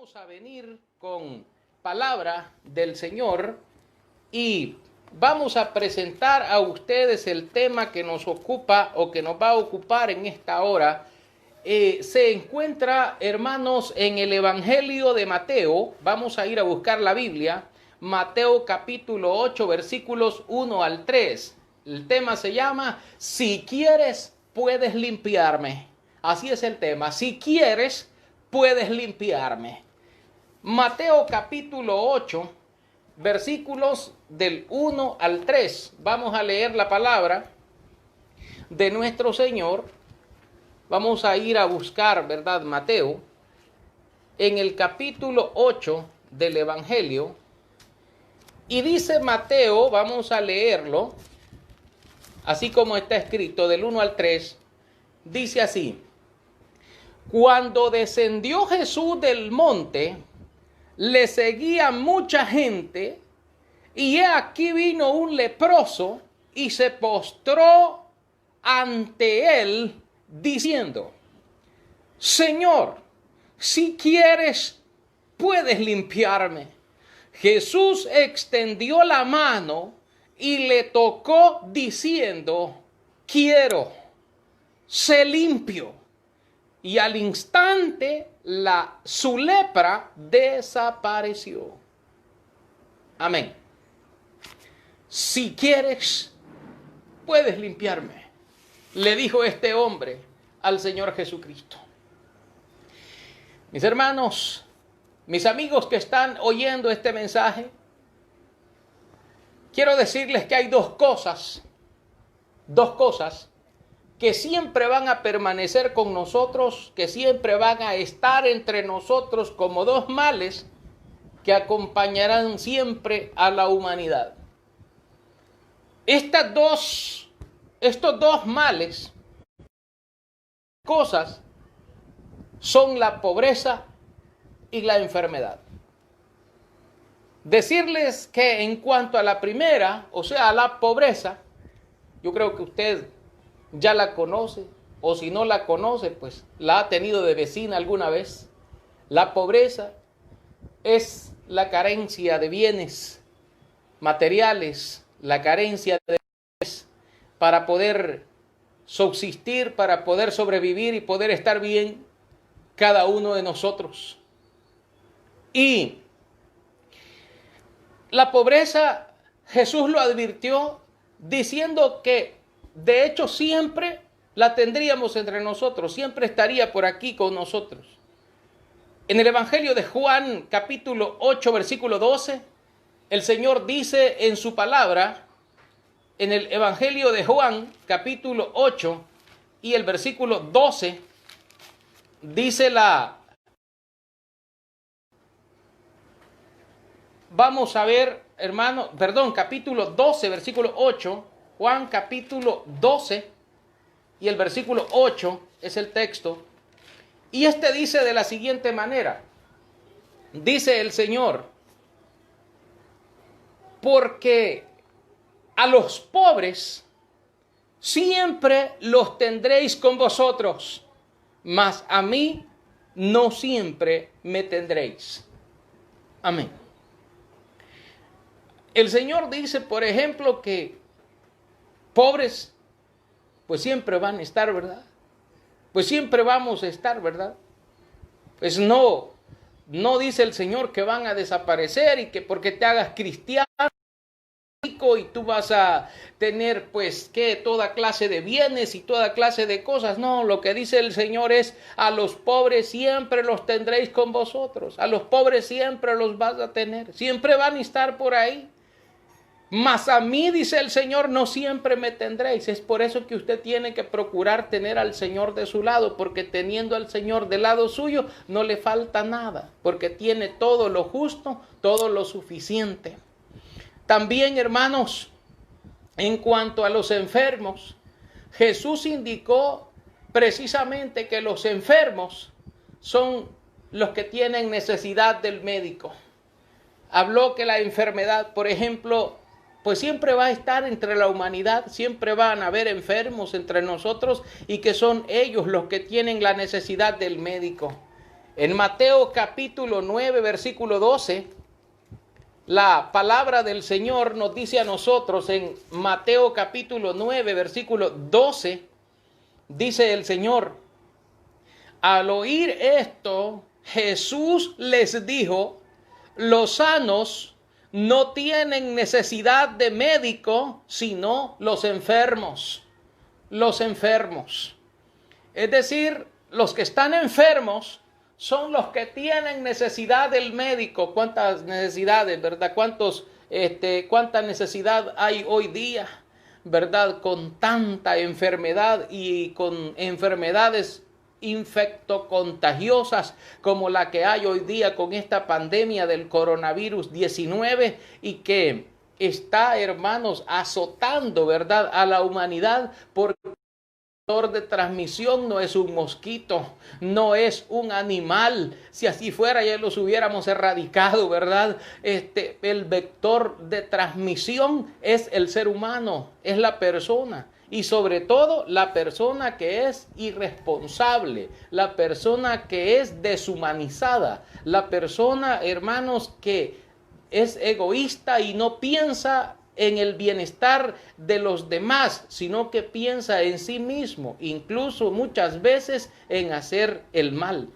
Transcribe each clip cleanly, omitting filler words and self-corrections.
vamos a venir con palabra del Señor y vamos a presentar a ustedes el tema que nos ocupa o que nos va a ocupar en esta hora. Se encuentra, hermanos, en el Evangelio de Mateo. Vamos a ir a buscar la Biblia. Mateo capítulo 8, versículos 1 al 3. El tema se llama, si quieres, puedes limpiarme. Así es el tema. Si quieres, puedes limpiarme. Mateo capítulo 8, versículos del 1 al 3. Vamos a leer la palabra de nuestro Señor. Vamos a ir a buscar, ¿verdad? Mateo, en el capítulo 8 del Evangelio. Y dice Mateo, vamos a leerlo, así como está escrito, del 1 al 3, dice así. Cuando descendió Jesús del monte, le seguía mucha gente, y he aquí vino un leproso y se postró ante él, diciendo, Señor, si quieres, puedes limpiarme. Jesús extendió la mano y le tocó diciendo, quiero, sé limpio. Y al instante su lepra desapareció. Amén. Si quieres, puedes limpiarme, le dijo este hombre al Señor Jesucristo. Mis hermanos, mis amigos que están oyendo este mensaje, quiero decirles que hay dos cosas que siempre van a permanecer con nosotros, que siempre van a estar entre nosotros como dos males que acompañarán siempre a la humanidad. Estos dos males, cosas, son la pobreza y la enfermedad. Decirles que en cuanto a la primera, o sea, a la pobreza, yo creo que usted ya la conoce, o si no la conoce, pues la ha tenido de vecina alguna vez. La pobreza es la carencia de bienes materiales, la carencia de bienes para poder subsistir, para poder sobrevivir y poder estar bien cada uno de nosotros. Y la pobreza, Jesús lo advirtió diciendo que de hecho siempre la tendríamos entre nosotros, siempre estaría por aquí con nosotros. En el Evangelio de Juan, capítulo 8, versículo 12, el Señor dice en su palabra, en el Evangelio de Juan, capítulo 8 y el versículo 12, dice vamos a ver, hermano, capítulo 12, versículo 8, Juan capítulo 12 y el versículo 8 es el texto. Y dice de la siguiente manera, dice el Señor, porque a los pobres siempre los tendréis con vosotros, mas a mí no siempre me tendréis. Amén. El Señor dice, por ejemplo, que pobres, pues siempre van a estar, ¿verdad? Pues siempre vamos a estar, ¿verdad? Pues no dice el Señor que van a desaparecer y que porque te hagas cristiano y tú vas a tener pues que toda clase de bienes y toda clase de cosas. No, lo que dice el Señor es, a los pobres siempre los tendréis con vosotros, a los pobres siempre los vas a tener, siempre van a estar por ahí. Mas a mí, dice el Señor, no siempre me tendréis. Es por eso que usted tiene que procurar tener al Señor de su lado, porque teniendo al Señor del lado suyo, no le falta nada, porque tiene todo lo justo, todo lo suficiente. También, hermanos, en cuanto a los enfermos, Jesús indicó precisamente que los enfermos son los que tienen necesidad del médico. Habló que la enfermedad, por ejemplo, pues siempre va a estar entre la humanidad, siempre van a haber enfermos entre nosotros y que son ellos los que tienen la necesidad del médico. En Mateo capítulo 9, versículo 12, la palabra del Señor nos dice a nosotros en Mateo capítulo 9, versículo 12, dice el Señor: al oír esto, Jesús les dijo: los sanos no tienen necesidad de médico, sino los enfermos. Los enfermos. Es decir, los que están enfermos son los que tienen necesidad del médico. ¿Cuántas necesidades, verdad? ¿Cuánta necesidad hay hoy día, verdad? Con tanta enfermedad y con enfermedades infectocontagiosas como la que hay hoy día con esta pandemia del coronavirus 19 y que está, hermanos, azotando, verdad, a la humanidad, porque el vector de transmisión no es un mosquito, no es un animal. Si así fuera ya los hubiéramos erradicado, verdad. El vector de transmisión es el ser humano, es la persona. Y sobre todo la persona que es irresponsable, la persona que es deshumanizada, la persona, hermanos, que es egoísta y no piensa en el bienestar de los demás, sino que piensa en sí mismo, incluso muchas veces en hacer el mal.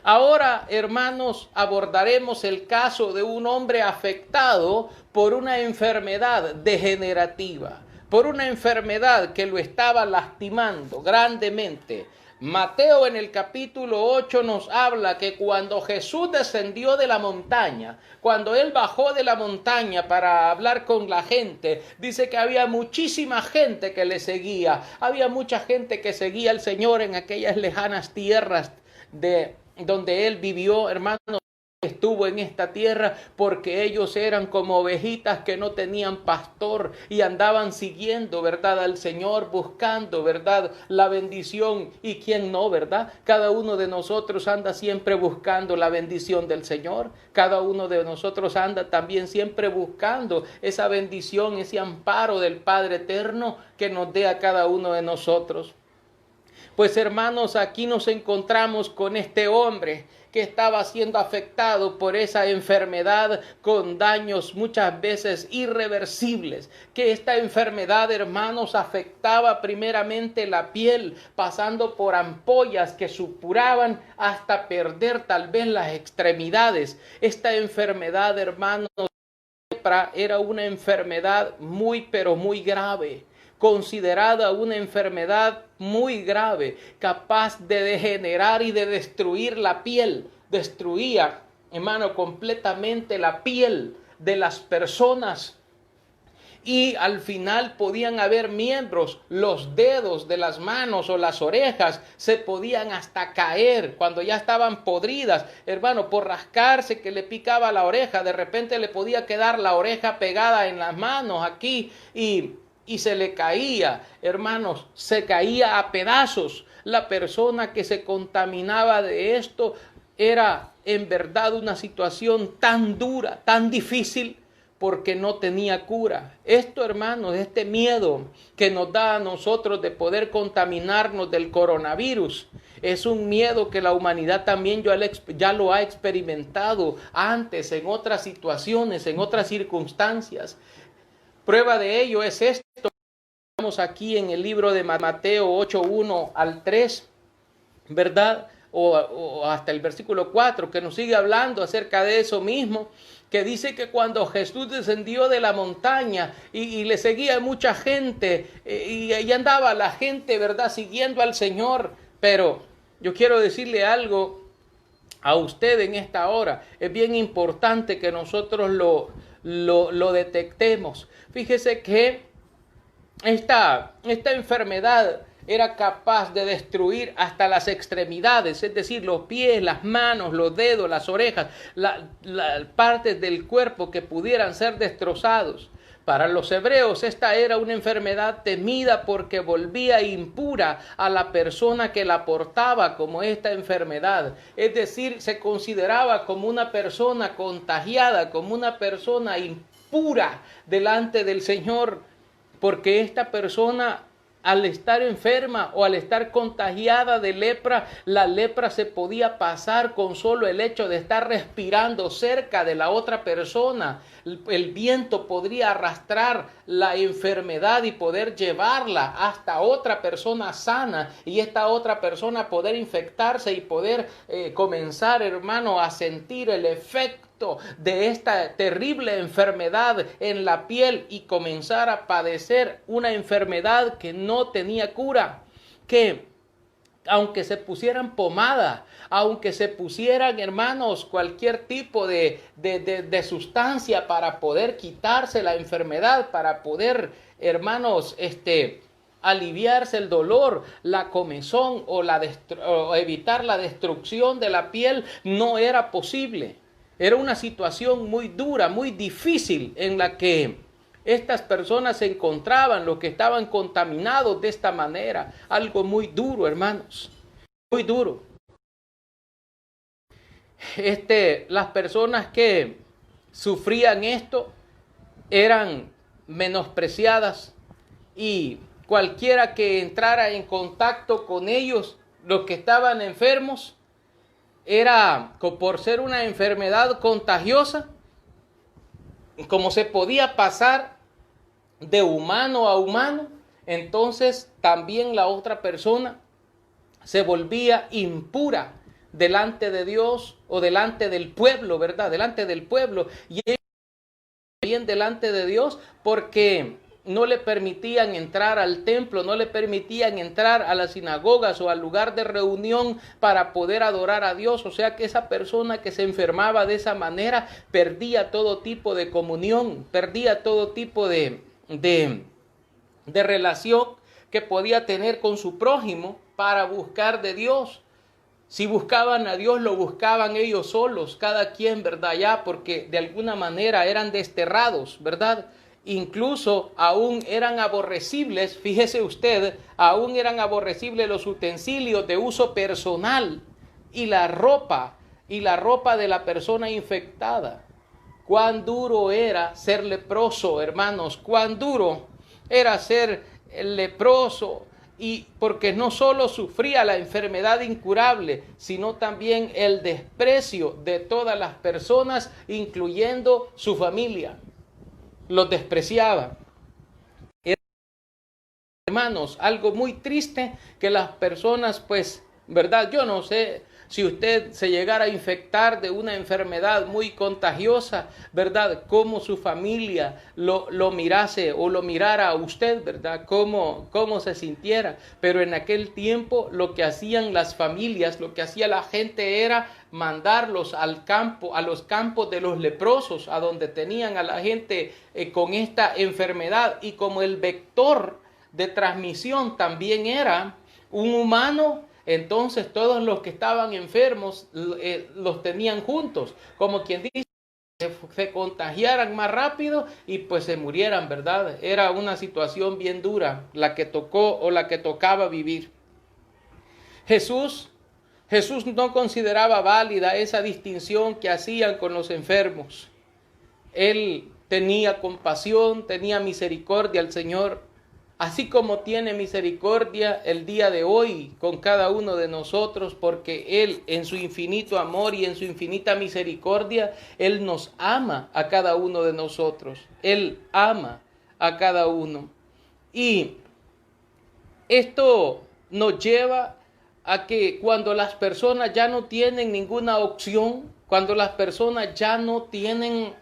Ahora, hermanos, abordaremos el caso de un hombre afectado por una enfermedad degenerativa, por una enfermedad que lo estaba lastimando grandemente. Mateo en el capítulo 8 nos habla que cuando Jesús descendió de la montaña, cuando él bajó de la montaña para hablar con la gente, dice que había muchísima gente que le seguía. Había mucha gente que seguía al Señor en aquellas lejanas tierras de donde él vivió, hermanos. Estuvo en esta tierra porque ellos eran como ovejitas que no tenían pastor y andaban siguiendo, verdad, al Señor, buscando, verdad, la bendición. Y quién no, verdad, cada uno de nosotros anda siempre buscando la bendición del Señor. Cada uno de nosotros anda también siempre buscando esa bendición, ese amparo del Padre eterno que nos dé a cada uno de nosotros. Pues, hermanos, aquí nos encontramos con este hombre que estaba siendo afectado por esa enfermedad con daños muchas veces irreversibles. Que esta enfermedad, hermanos, afectaba primeramente la piel, pasando por ampollas que supuraban hasta perder tal vez las extremidades. Esta enfermedad, hermanos, era una enfermedad muy, pero muy grave. Considerada una enfermedad muy grave, capaz de degenerar y de destruir la piel. Destruía, hermano, completamente la piel de las personas. Y al final podían haber miembros, los dedos de las manos o las orejas se podían hasta caer cuando ya estaban podridas. Hermano, por rascarse que le picaba la oreja, de repente le podía quedar la oreja pegada en las manos aquí y se le caía, hermanos, se caía a pedazos. La persona que se contaminaba de esto era en verdad una situación tan dura, tan difícil, porque no tenía cura. Esto, hermanos, este miedo que nos da a nosotros de poder contaminarnos del coronavirus, es un miedo que la humanidad también ya lo ha experimentado antes, en otras situaciones, en otras circunstancias. Prueba de ello es esto. Estamos aquí en el libro de Mateo 8:1 al 3, ¿verdad? O hasta el versículo 4, que nos sigue hablando acerca de eso mismo, que dice que cuando Jesús descendió de la montaña y le seguía mucha gente, y andaba la gente, ¿verdad?, siguiendo al Señor. Pero yo quiero decirle algo a usted en esta hora. Es bien importante que nosotros lo detectemos. Fíjese que esta enfermedad era capaz de destruir hasta las extremidades, es decir, los pies, las manos, los dedos, las orejas, las partes del cuerpo que pudieran ser destrozados. Para los hebreos esta era una enfermedad temida porque volvía impura a la persona que la portaba como esta enfermedad. Es decir, se consideraba como una persona contagiada, como una persona impura delante del Señor, porque esta persona al estar enferma o al estar contagiada de lepra, la lepra se podía pasar con solo el hecho de estar respirando cerca de la otra persona. El viento podría arrastrar la enfermedad y poder llevarla hasta otra persona sana, y esta otra persona poder infectarse y poder comenzar, hermano, a sentir el efecto de esta terrible enfermedad en la piel y comenzar a padecer una enfermedad que no tenía cura, que aunque se pusieran pomada, aunque se pusieran, hermanos, cualquier tipo de sustancia para poder quitarse la enfermedad, para poder, hermanos, aliviarse el dolor, la comezón o evitar la destrucción de la piel, no era posible. Era una situación muy dura, muy difícil en la que estas personas se encontraban, los que estaban contaminados de esta manera. Algo muy duro, hermanos, muy duro. Las personas que sufrían esto eran menospreciadas, y cualquiera que entrara en contacto con ellos, los que estaban enfermos, era por ser una enfermedad contagiosa, como se podía pasar de humano a humano, entonces también la otra persona se volvía impura delante de Dios o delante del pueblo, ¿verdad? Delante del pueblo, y también delante de Dios, porque no le permitían entrar al templo, no le permitían entrar a las sinagogas o al lugar de reunión para poder adorar a Dios. O sea que esa persona que se enfermaba de esa manera perdía todo tipo de comunión, perdía todo tipo de relación que podía tener con su prójimo para buscar de Dios. Si buscaban a Dios, lo buscaban ellos solos, cada quien, ¿verdad? Ya, porque de alguna manera eran desterrados, ¿verdad? Incluso aún eran aborrecibles, fíjese usted, aún eran aborrecibles los utensilios de uso personal y la ropa de la persona infectada. Cuán duro era ser leproso, hermanos, cuán duro era ser leproso, y porque no solo sufría la enfermedad incurable, sino también el desprecio de todas las personas, incluyendo su familia. Los despreciaba. Era, hermanos, algo muy triste que las personas, pues, ¿verdad? Yo no sé si usted se llegara a infectar de una enfermedad muy contagiosa, ¿verdad? Cómo su familia lo mirase o lo mirara a usted, ¿verdad? Cómo se sintiera. Pero en aquel tiempo lo que hacían las familias, lo que hacía la gente era mandarlos al campo, a los campos de los leprosos, a donde tenían a la gente con esta enfermedad. Y como el vector de transmisión también era un humano, entonces todos los que estaban enfermos los tenían juntos, como quien dice, se contagiaran más rápido y pues se murieran, ¿verdad? Era una situación bien dura la que tocó o la que tocaba vivir. Jesús no consideraba válida esa distinción que hacían con los enfermos. Él tenía compasión, tenía misericordia al Señor, así como tiene misericordia el día de hoy con cada uno de nosotros, porque Él en su infinito amor y en su infinita misericordia, Él nos ama a cada uno de nosotros. Él ama a cada uno. Y esto nos lleva a que cuando las personas ya no tienen ninguna opción, cuando las personas ya no tienen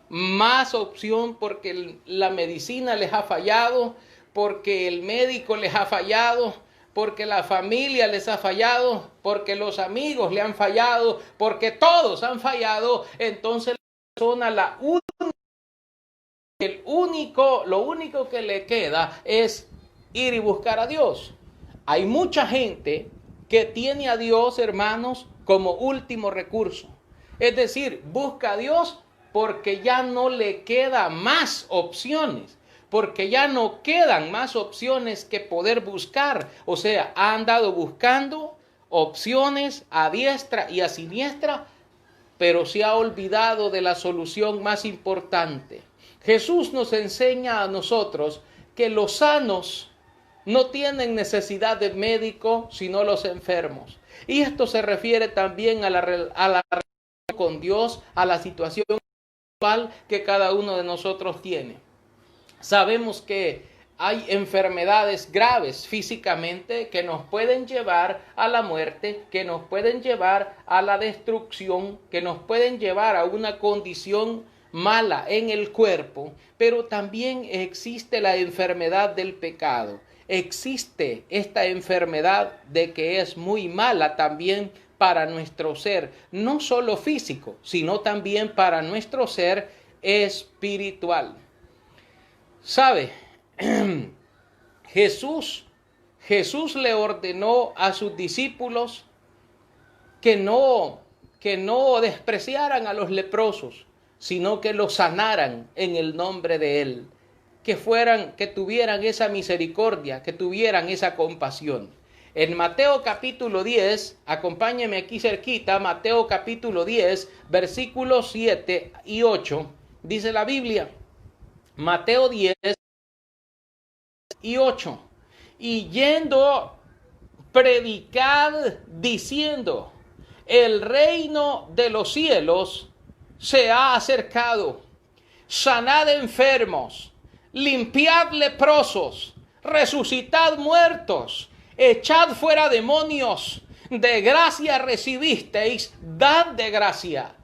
más opción porque la medicina les ha fallado, porque el médico les ha fallado, porque la familia les ha fallado, porque los amigos le han fallado, porque todos han fallado, entonces la persona, lo único que le queda es ir y buscar a Dios. Hay mucha gente que tiene a Dios, hermanos, como último recurso. Es decir, busca a Dios porque ya no le queda más opciones, porque ya no quedan más opciones que poder buscar. O sea, ha andado buscando opciones a diestra y a siniestra, pero se ha olvidado de la solución más importante. Jesús nos enseña a nosotros que los sanos No tienen necesidad de médico sino los enfermos. Y esto se refiere también a la relación con Dios, a la situación actual que cada uno de nosotros tiene. Sabemos que hay enfermedades graves físicamente que nos pueden llevar a la muerte, que nos pueden llevar a la destrucción, que nos pueden llevar a una condición mala en el cuerpo, pero también existe la enfermedad del pecado. Existe esta enfermedad de que es muy mala también para nuestro ser, no solo físico, sino también para nuestro ser espiritual. ¿Sabe? Jesús le ordenó a sus discípulos que no despreciaran a los leprosos, sino que los sanaran en el nombre de Él, que tuvieran esa misericordia, que tuvieran esa compasión. En Mateo capítulo 10, acompáñeme aquí cerquita, Mateo capítulo 10, versículos 7 y 8, dice la Biblia, Mateo 10 y 8, y yendo, predicad diciendo, el reino de los cielos se ha acercado, sanad enfermos, limpiad leprosos, resucitad muertos, echad fuera demonios, de gracia recibisteis, dad de gracia.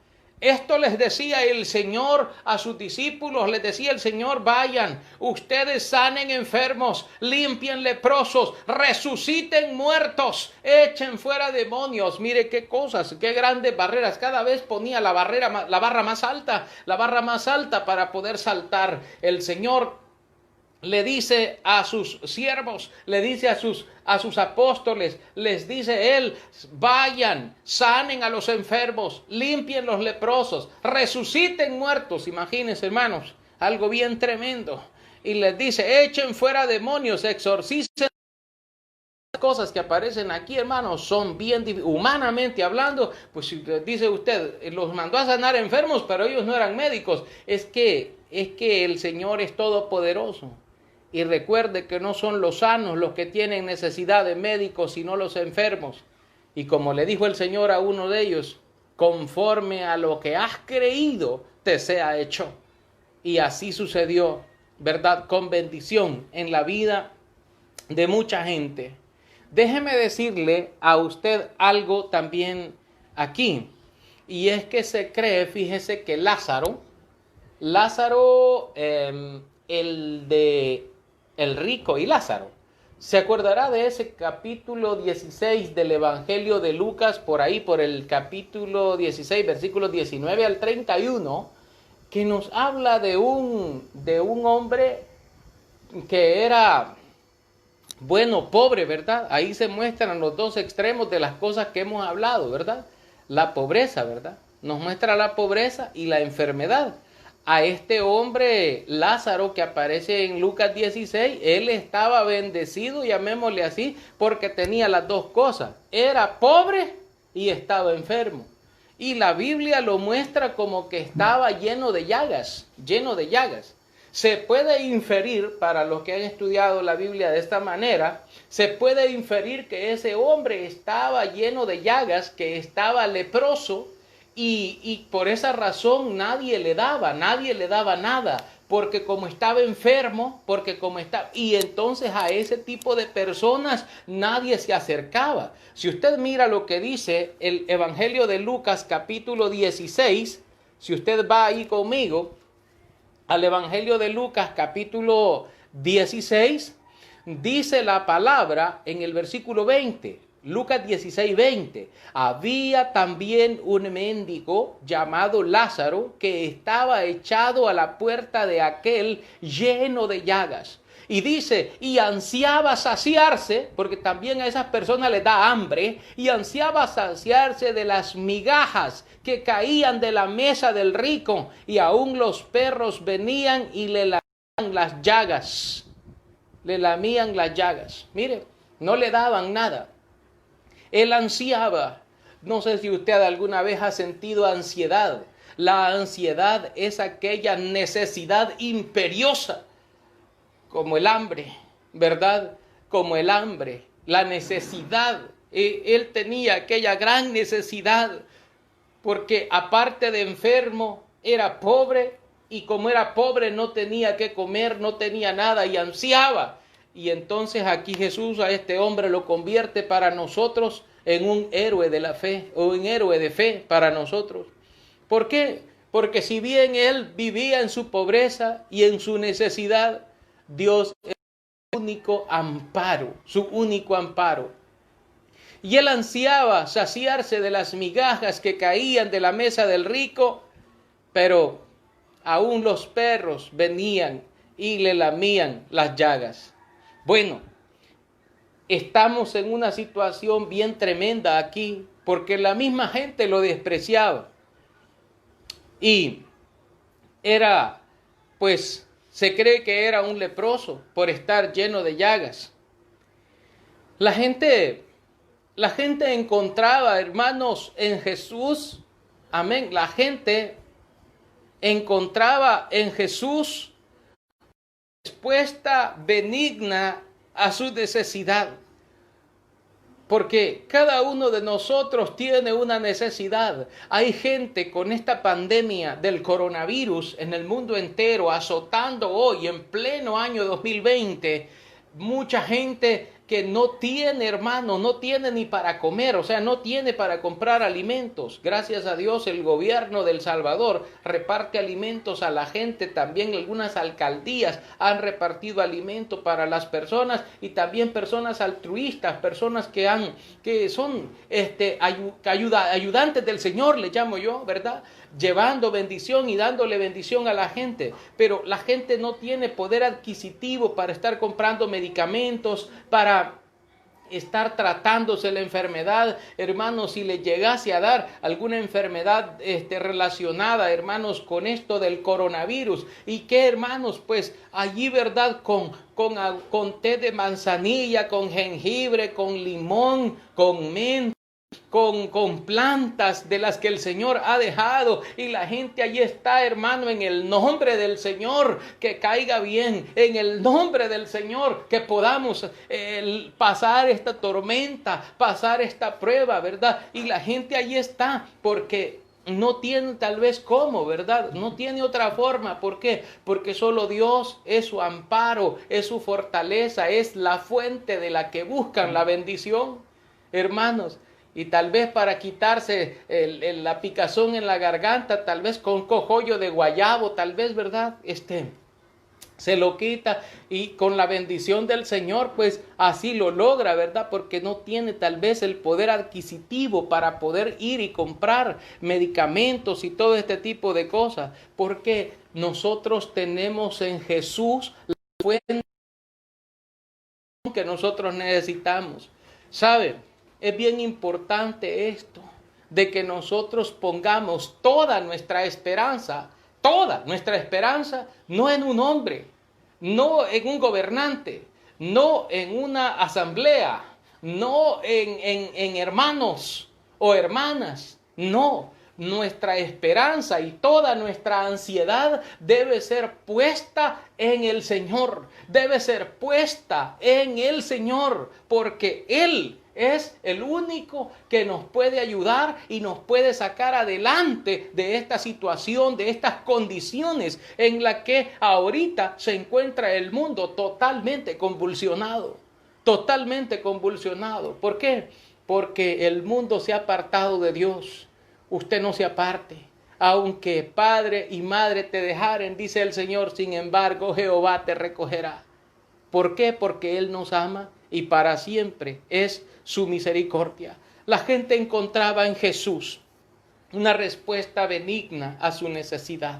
Esto les decía el Señor a sus discípulos, les decía el Señor, vayan, ustedes sanen enfermos, limpien leprosos, resuciten muertos, echen fuera demonios. Mire qué cosas, qué grandes barreras. Cada vez ponía la barra más alta para poder saltar. El Señor le dice a sus siervos, le dice a sus apóstoles, les dice Él, vayan, sanen a los enfermos, limpien los leprosos, resuciten muertos. Imagínense, hermanos, algo bien tremendo. Y les dice, echen fuera demonios, exorcicen. Las cosas que aparecen aquí, hermanos, son bien humanamente hablando. Pues si dice usted, los mandó a sanar enfermos, pero ellos no eran médicos. Es que el Señor es todopoderoso. Y recuerde que no son los sanos los que tienen necesidad de médicos, sino los enfermos. Y como le dijo el Señor a uno de ellos, conforme a lo que has creído, te sea hecho. Y así sucedió, ¿verdad? Con bendición en la vida de mucha gente. Déjeme decirle a usted algo también aquí. Y es que se cree, fíjese que Lázaro, el rico y Lázaro, se acordará de ese capítulo 16 del Evangelio de Lucas, por ahí, por el capítulo 16, versículos 19 al 31, que nos habla de un hombre que era, bueno, pobre, ¿verdad? Ahí se muestran los dos extremos de las cosas que hemos hablado, ¿verdad? La pobreza, ¿verdad? Nos muestra la pobreza y la enfermedad. A este hombre Lázaro que aparece en Lucas 16, él estaba bendecido, llamémosle así, porque tenía las dos cosas. Era pobre y estaba enfermo. Y la Biblia lo muestra como que estaba lleno de llagas, Se puede inferir, para los que han estudiado la Biblia de esta manera, se puede inferir que ese hombre estaba lleno de llagas, que estaba leproso, y por esa razón nadie le daba nada, porque como estaba enfermo, y entonces a ese tipo de personas nadie se acercaba. Si usted mira lo que dice el Evangelio de Lucas capítulo 16, si usted va ahí conmigo al Evangelio de Lucas capítulo 16, dice la palabra en el versículo 20. Lucas 16, 20. Había también un mendigo llamado Lázaro que estaba echado a la puerta de aquel lleno de llagas. Y dice, y ansiaba saciarse, porque también a esas personas les da hambre, y ansiaba saciarse de las migajas que caían de la mesa del rico, y aún los perros venían y le lamían las llagas. Mire, no le daban nada. Él ansiaba. No sé si usted alguna vez ha sentido ansiedad. La ansiedad es aquella necesidad imperiosa, como el hambre, ¿verdad? como el hambre, la necesidad. Él tenía aquella gran necesidad, porque aparte de enfermo, era pobre, y como era pobre no tenía que comer, no tenía nada y ansiaba. Y entonces aquí Jesús a este hombre lo convierte para nosotros en un héroe de la fe, o un héroe de fe para nosotros. ¿Por qué? Porque si bien él vivía en su pobreza y en su necesidad, Dios es su único amparo, su único amparo. Y él ansiaba saciarse de las migajas que caían de la mesa del rico, pero aún los perros venían y le lamían las llagas. Bueno, estamos en una situación bien tremenda aquí, porque la misma gente lo despreciaba. Y se cree que era un leproso por estar lleno de llagas. La gente encontraba, hermanos, en Jesús, amén, la gente encontraba en Jesús respuesta benigna a su necesidad. Porque cada uno de nosotros tiene una necesidad. Hay gente con esta pandemia del coronavirus en el mundo entero azotando hoy en pleno año 2020. Mucha gente que no tiene, hermano, no tiene ni para comer, o sea, no tiene para comprar alimentos. Gracias a Dios el gobierno de El Salvador reparte alimentos a la gente, también algunas alcaldías han repartido alimento para las personas y también personas altruistas, personas que son ayudantes del Señor, le llamo yo, ¿verdad? Llevando bendición y dándole bendición a la gente, pero la gente no tiene poder adquisitivo para estar comprando medicamentos, para estar tratándose la enfermedad. Hermanos, si le llegase a dar alguna enfermedad relacionada, hermanos, con esto del coronavirus, y que, hermanos, pues allí, verdad, con té de manzanilla, con jengibre, con limón, con menta, con plantas de las que el Señor ha dejado, y la gente allí está, hermano, en el nombre del Señor, que caiga bien, en el nombre del Señor, que podamos pasar esta tormenta, pasar esta prueba, ¿verdad? Y la gente allí está porque no tiene tal vez cómo, ¿verdad? No tiene otra forma. ¿Por qué? Porque solo Dios es su amparo, es su fortaleza, es la fuente de la que buscan la bendición, hermanos. Y tal vez para quitarse la picazón en la garganta, tal vez con cogollo de guayabo, tal vez, ¿verdad? Se lo quita y con la bendición del Señor, pues así lo logra, ¿verdad? Porque no tiene tal vez el poder adquisitivo para poder ir y comprar medicamentos y todo este tipo de cosas. Porque nosotros tenemos en Jesús la fuente que nosotros necesitamos. ¿Saben? Es bien importante esto, de que nosotros pongamos toda nuestra esperanza, no en un hombre, no en un gobernante, no en una asamblea, no en hermanos o hermanas, no. Nuestra esperanza y toda nuestra ansiedad debe ser puesta en el Señor, debe ser puesta en el Señor, porque Él es el único que nos puede ayudar y nos puede sacar adelante de esta situación, de estas condiciones en las que ahorita se encuentra el mundo totalmente convulsionado. Totalmente convulsionado. ¿Por qué? Porque el mundo se ha apartado de Dios. Usted no se aparte. Aunque padre y madre te dejaren, dice el Señor, sin embargo Jehová te recogerá. ¿Por qué? Porque Él nos ama y para siempre es su misericordia. La gente encontraba en Jesús una respuesta benigna a su necesidad.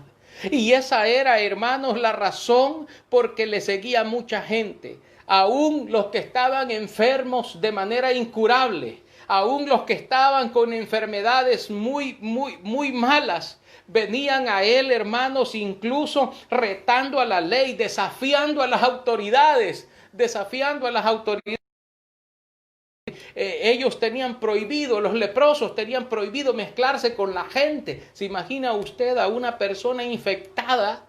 Y esa era, hermanos, la razón por que le seguía mucha gente. Aún los que estaban enfermos de manera incurable, aún los que estaban con enfermedades muy malas, venían a Él, hermanos, incluso retando a la ley, desafiando a las autoridades. Ellos tenían prohibido, los leprosos tenían prohibido mezclarse con la gente. ¿Se imagina usted a una persona infectada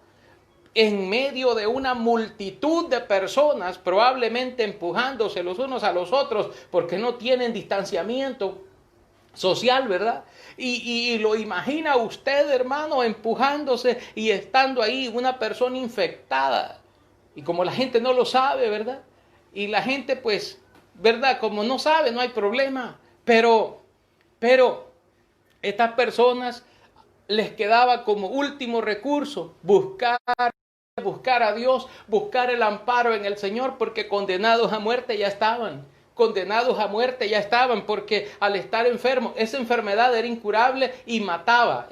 en medio de una multitud de personas, probablemente empujándose los unos a los otros porque no tienen distanciamiento social, ¿verdad? Y lo imagina usted, hermano, empujándose y estando ahí una persona infectada. Y como la gente no lo sabe, ¿verdad? Y la gente, pues, ¿verdad? Como no sabe, no hay problema. Pero estas personas les quedaba como último recurso buscar a Dios, buscar el amparo en el Señor, porque condenados a muerte ya estaban. Condenados a muerte ya estaban, porque al estar enfermos, esa enfermedad era incurable y mataba.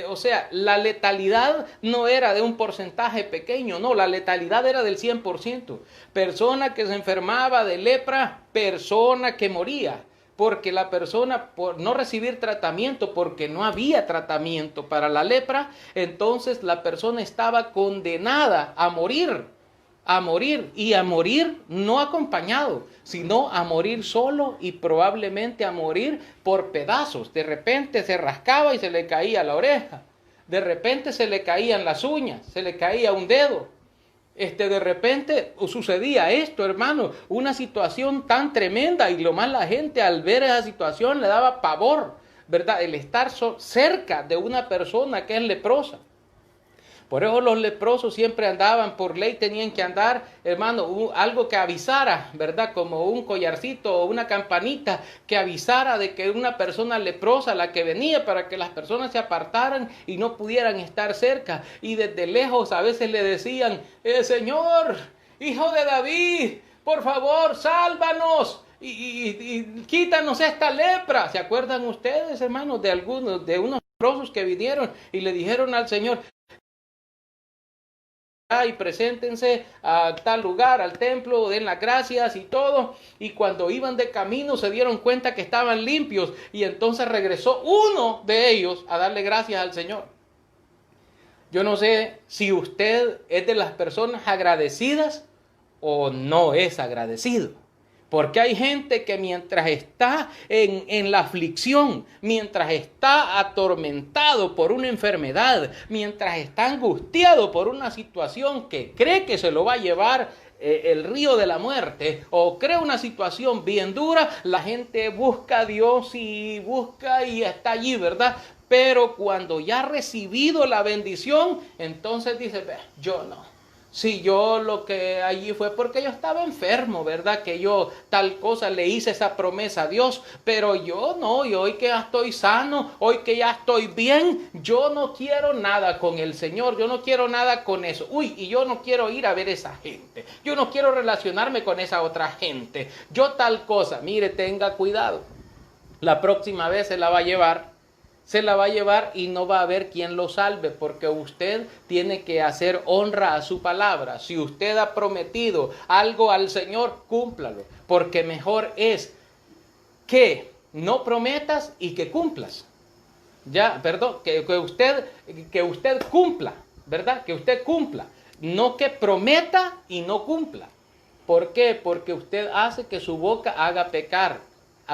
O sea, la letalidad no era de un porcentaje pequeño, no, la letalidad era del 100%. Persona que se enfermaba de lepra, persona que moría. Porque la persona, por no recibir tratamiento, porque no había tratamiento para la lepra, entonces la persona estaba condenada a morir y a morir no acompañado, sino a morir solo y probablemente a morir por pedazos. De repente se rascaba y se le caía la oreja, de repente se le caían las uñas, se le caía un dedo. De repente sucedía esto, hermano, una situación tan tremenda, y lo más la gente al ver esa situación le daba pavor, ¿verdad? El estar cerca de una persona que es leprosa. Por eso los leprosos siempre andaban, por ley tenían que andar, hermano, algo que avisara, ¿verdad? Como un collarcito o una campanita que avisara de que una persona leprosa la que venía, para que las personas se apartaran y no pudieran estar cerca. Y desde lejos a veces le decían, Señor, hijo de David, por favor, sálvanos y quítanos esta lepra. ¿Se acuerdan ustedes, hermanos, de unos leprosos que vinieron y le dijeron al Señor, y preséntense a tal lugar, al templo, den las gracias y todo? Y cuando iban de camino se dieron cuenta que estaban limpios, y entonces regresó uno de ellos a darle gracias al Señor. Yo no sé si usted es de las personas agradecidas o no es agradecido. Porque hay gente que mientras está en la aflicción, mientras está atormentado por una enfermedad, mientras está angustiado por una situación que cree que se lo va a llevar el río de la muerte, o cree una situación bien dura, la gente busca a Dios y busca y está allí, ¿verdad? Pero cuando ya ha recibido la bendición, entonces dice, yo no. Si yo lo que allí fue porque yo estaba enfermo, ¿verdad? Que yo tal cosa le hice esa promesa a Dios, pero yo no, y hoy que ya estoy sano, hoy que ya estoy bien, yo no quiero nada con el Señor, yo no quiero nada con eso. Uy, y yo no quiero ir a ver esa gente, yo no quiero relacionarme con esa otra gente, yo tal cosa. Mire, tenga cuidado, la próxima vez se la va a llevar y no va a haber quien lo salve, porque usted tiene que hacer honra a su palabra. Si usted ha prometido algo al Señor, cúmplalo, porque mejor es que no prometas y que cumplas. Que usted cumpla, ¿verdad? Que usted cumpla, no que prometa y no cumpla. ¿Por qué? Porque usted hace que su boca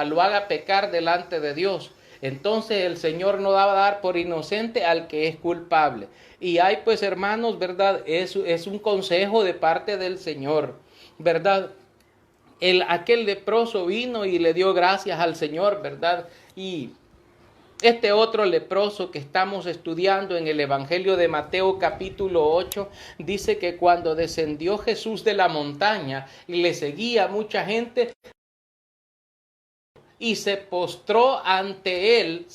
lo haga pecar delante de Dios. Entonces el Señor no va a dar por inocente al que es culpable. Y hay, pues, hermanos, ¿verdad? Es un consejo de parte del Señor, ¿verdad? Aquel leproso vino y le dio gracias al Señor, ¿verdad? Y este otro leproso que estamos estudiando en el Evangelio de Mateo capítulo 8, dice que cuando descendió Jesús de la montaña y le seguía mucha gente, y se postró ante él,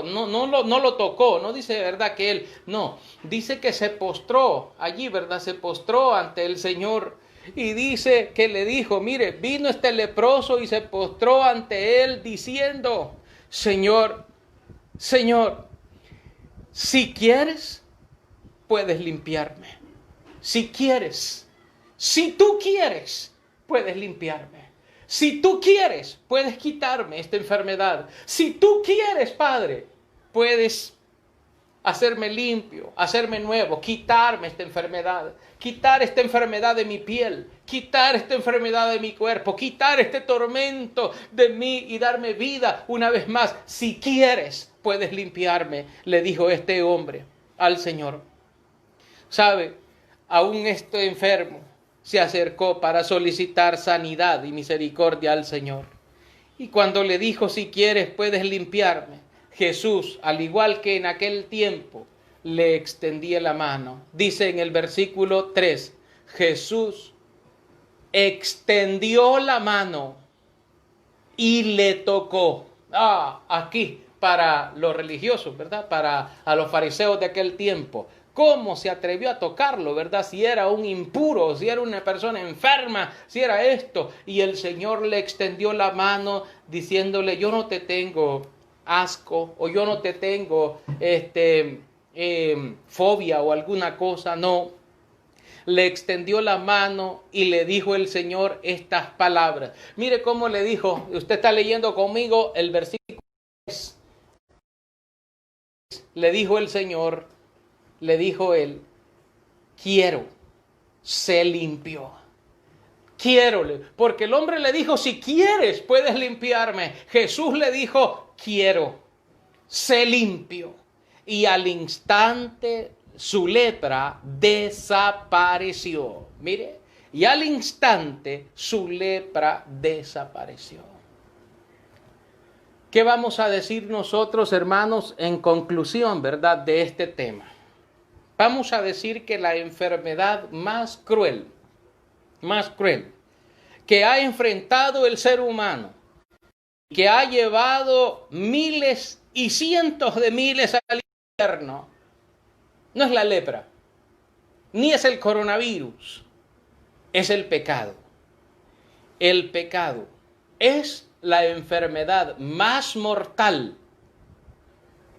no lo tocó, no dice, ¿verdad?, que él, no, dice que se postró allí, ¿verdad?, se postró ante el Señor, y dice que le dijo, mire, vino este leproso y se postró ante él diciendo, Señor, si quieres, puedes limpiarme, si tú quieres, puedes limpiarme. Si tú quieres, puedes quitarme esta enfermedad. Si tú quieres, Padre, puedes hacerme limpio, hacerme nuevo, quitarme esta enfermedad, quitar esta enfermedad de mi piel, quitar esta enfermedad de mi cuerpo, quitar este tormento de mí y darme vida una vez más. Si quieres, puedes limpiarme, le dijo este hombre al Señor. ¿Sabe? aún este enfermo se acercó para solicitar sanidad y misericordia al Señor. Y cuando le dijo, si quieres puedes limpiarme, Jesús, al igual que en aquel tiempo, le extendía la mano. Dice en el versículo 3, Jesús extendió la mano y le tocó. Aquí para los religiosos, ¿verdad? Para a los fariseos de aquel tiempo. ¿Cómo se atrevió a tocarlo, verdad? Si era un impuro, si era una persona enferma, si era esto. Y el Señor le extendió la mano diciéndole, yo no te tengo asco o yo no te tengo fobia o alguna cosa, no. Le extendió la mano y le dijo el Señor estas palabras. Mire cómo le dijo, usted está leyendo conmigo el versículo 3. Le dijo el Señor, le dijo él, quiero, se limpió. Quiero, porque el hombre le dijo, si quieres puedes limpiarme. Jesús le dijo, quiero, se limpió. Y al instante su lepra desapareció. Mire, y al instante su lepra desapareció. ¿Qué vamos a decir nosotros, hermanos, en conclusión, verdad, de este tema? Vamos a decir que la enfermedad más cruel que ha enfrentado el ser humano, que ha llevado miles y cientos de miles al infierno, no es la lepra, ni es el coronavirus, es el pecado. El pecado es la enfermedad más mortal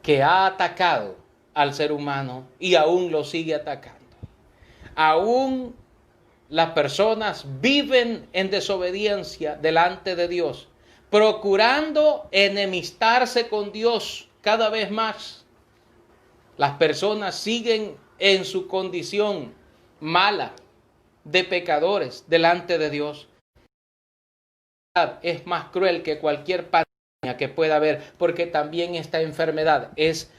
que ha atacado al ser humano y aún lo sigue atacando. Aún las personas viven en desobediencia delante de Dios, procurando enemistarse con Dios cada vez más. Las personas siguen en su condición mala de pecadores delante de Dios. Es más cruel que cualquier pandemia que pueda haber, porque también esta enfermedad es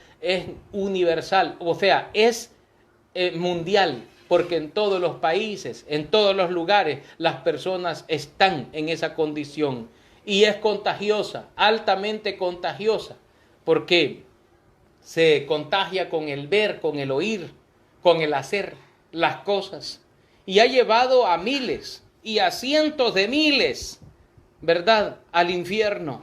universal, o sea, es mundial, porque en todos los países, en todos los lugares, las personas están en esa condición y es contagiosa, altamente contagiosa, porque se contagia con el ver, con el oír, con el hacer las cosas, y ha llevado a miles y a cientos de miles, ¿verdad?, al infierno.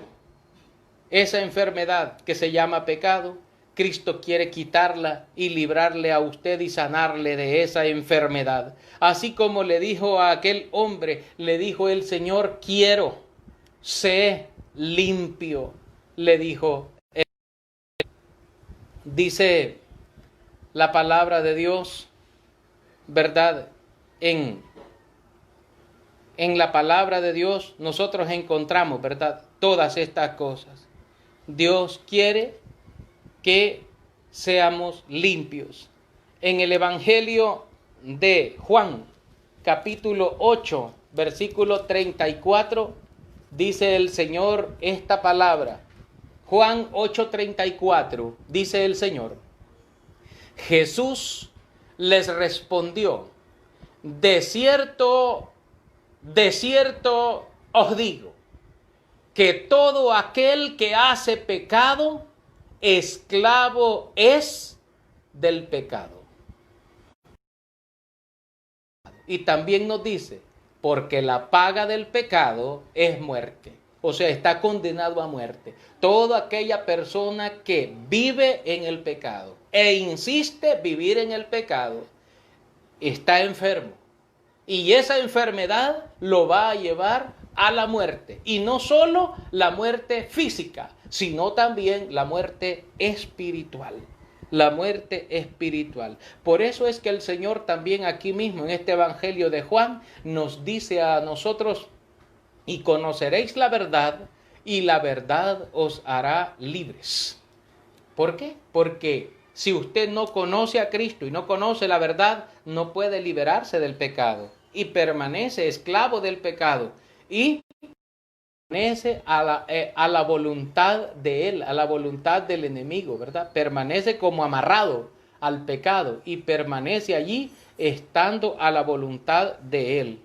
Esa enfermedad que se llama pecado, Cristo quiere quitarla y librarle a usted y sanarle de esa enfermedad. Así como le dijo a aquel hombre, le dijo el Señor, quiero, sé limpio, le dijo. Dice la palabra de Dios, ¿verdad? En la palabra de Dios nosotros encontramos, ¿verdad?, todas estas cosas. Dios quiere que seamos limpios. En el Evangelio de Juan, capítulo 8, versículo 34, dice el Señor esta palabra. Juan 8:34, dice el Señor. Jesús les respondió, de cierto os digo, que todo aquel que hace pecado, esclavo es del pecado. Y también nos dice, porque la paga del pecado es muerte. O sea, está condenado a muerte. Toda aquella persona que vive en el pecado e insiste vivir en el pecado, está enfermo. Y esa enfermedad lo va a llevar a la muerte. Y no solo la muerte física, sino también la muerte espiritual. La muerte espiritual. Por eso es que el Señor también aquí mismo en este Evangelio de Juan nos dice a nosotros, y conoceréis la verdad, y la verdad os hará libres. ¿Por qué? Porque si usted no conoce a Cristo y no conoce la verdad, no puede liberarse del pecado y permanece esclavo del pecado y permanece a la voluntad de él, a la voluntad del enemigo, ¿verdad? Permanece como amarrado al pecado y permanece allí estando a la voluntad de Él.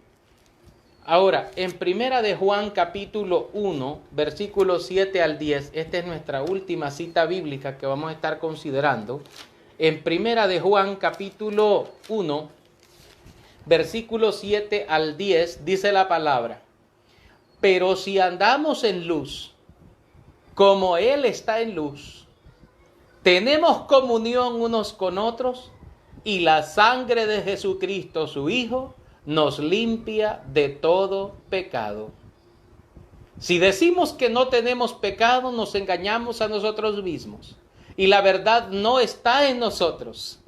Ahora, en Primera de Juan capítulo 1, versículos 7 al 10, esta es nuestra última cita bíblica que vamos a estar considerando. En Primera de Juan capítulo 1, versículos 7 al 10, dice la palabra: pero si andamos en luz, como Él está en luz, tenemos comunión unos con otros, y la sangre de Jesucristo, su Hijo, nos limpia de todo pecado. Si decimos que no tenemos pecado, nos engañamos a nosotros mismos, y la verdad no está en nosotros.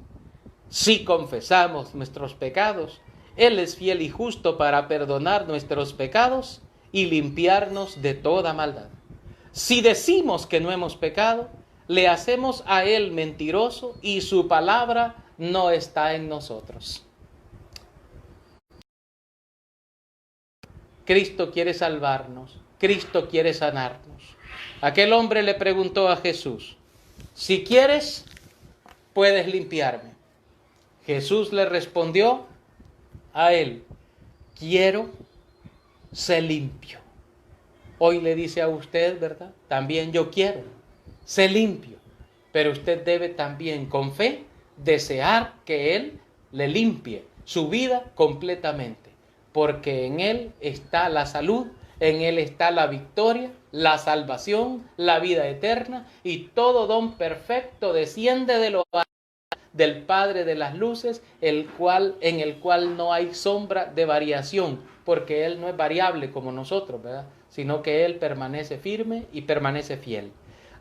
Si confesamos nuestros pecados, Él es fiel y justo para perdonar nuestros pecados y limpiarnos de toda maldad. Si decimos que no hemos pecado, le hacemos a Él mentiroso y su palabra no está en nosotros. Cristo quiere salvarnos, Cristo quiere sanarnos. Aquel hombre le preguntó a Jesús: si quieres, puedes limpiarme. Jesús le respondió a él: quiero, sé limpio. Hoy le dice a usted, ¿verdad? También yo quiero, sé limpio. Pero usted debe también con fe desear que Él le limpie su vida completamente. Porque en Él está la salud, en Él está la victoria, la salvación, la vida eterna, y todo don perfecto desciende de lo alto del Padre de las luces, en el cual no hay sombra de variación, porque Él no es variable como nosotros, ¿verdad? Sino que Él permanece firme y permanece fiel.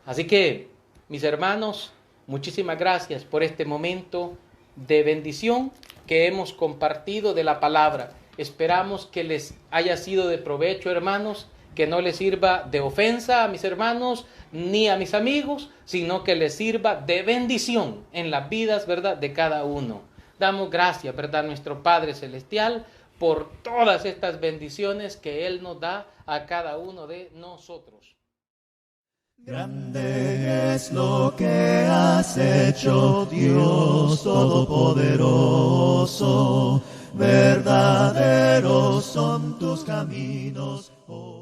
Así que, mis hermanos, muchísimas gracias por este momento de bendición que hemos compartido de la palabra. Esperamos que les haya sido de provecho, hermanos, que no les sirva de ofensa a mis hermanos ni a mis amigos, sino que les sirva de bendición en las vidas, ¿verdad?, de cada uno. Damos gracias, ¿verdad?, a nuestro Padre Celestial por todas estas bendiciones que Él nos da a cada uno de nosotros. Grande es lo que has hecho, Dios Todopoderoso. Verdaderos son tus caminos, oh.